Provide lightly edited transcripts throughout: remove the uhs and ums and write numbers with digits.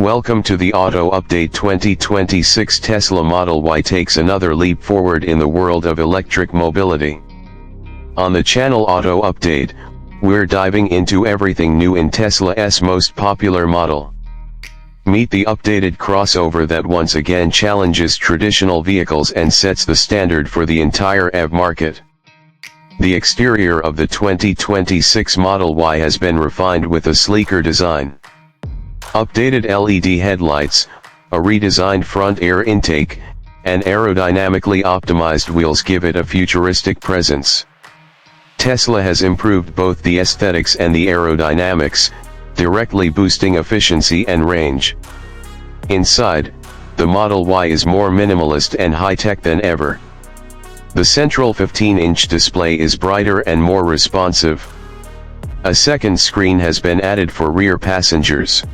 Welcome to the Auto Update 2026. Tesla Model Y takes another leap forward in the world of electric mobility. On the channel Auto Update, we're diving into everything new in Tesla's most popular model. Meet the updated crossover that once again challenges traditional vehicles and sets the standard for the entire EV market. The exterior of the 2026 Model Y has been refined with a sleeker design. Updated LED headlights, a redesigned front air intake, and aerodynamically optimized wheels give it a futuristic presence. Tesla has improved both the aesthetics and the aerodynamics, directly boosting efficiency and range. Inside, the Model Y is more minimalist and high-tech than ever. The central 15-inch display is brighter and more responsive. A second screen has been added for rear passengers.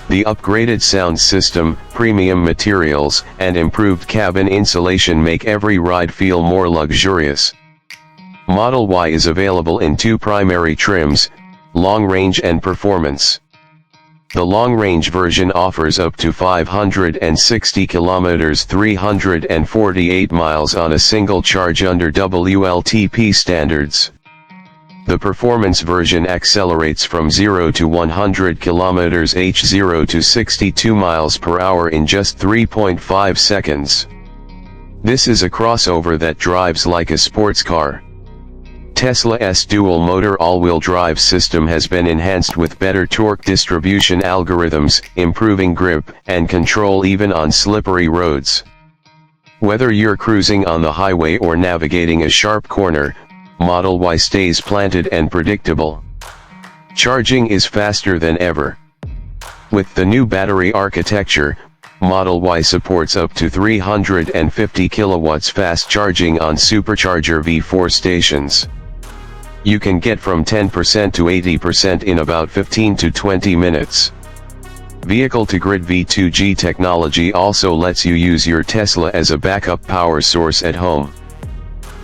The upgraded sound system, premium materials, and improved cabin insulation make every ride feel more luxurious. Model Y is available in two primary trims, long range and performance. The long-range version offers up to 560 kilometers 348 miles on a single charge under WLTP standards. The performance version accelerates from 0 to 100 kilometers h0 to 62 miles per hour in just 3.5 seconds. This is a crossover that drives like a sports car. Tesla's dual-motor all-wheel drive system has been enhanced with better torque distribution algorithms, improving grip and control even on slippery roads. Whether you're cruising on the highway or navigating a sharp corner, Model Y stays planted and predictable. Charging is faster than ever. With the new battery architecture, Model Y supports up to 350 kilowatts fast charging on supercharger V4 stations. You can get from 10% to 80% in about 15 to 20 minutes. Vehicle-to-grid V2G technology also lets you use your Tesla as a backup power source at home.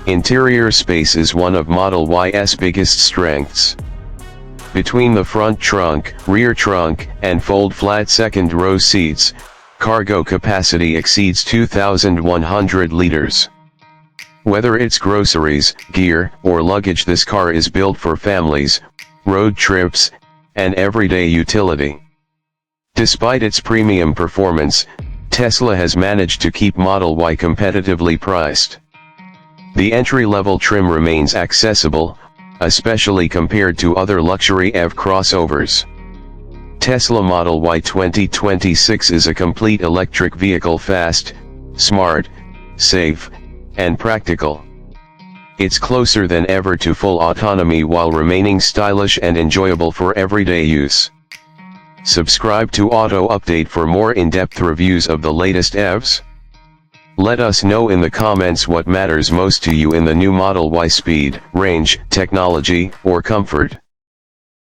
Interior space is one of Model Y's biggest strengths. Between the front trunk, rear trunk, and fold-flat second-row seats, cargo capacity exceeds 2,100 liters. Whether it's groceries, gear, or luggage, this car is built for families, road trips, and everyday utility. Despite its premium performance, Tesla has managed to keep Model Y competitively priced. The entry-level trim remains accessible, especially compared to other luxury EV crossovers. Tesla Model Y 2026 is a complete electric vehicle, fast, smart, safe, and practical. It's closer than ever to full autonomy while remaining stylish and enjoyable for everyday use. Subscribe to Auto Update for more in-depth reviews of the latest EVs. Let us know in the comments what matters most to you in the new Model Y: speed, range, technology, or comfort.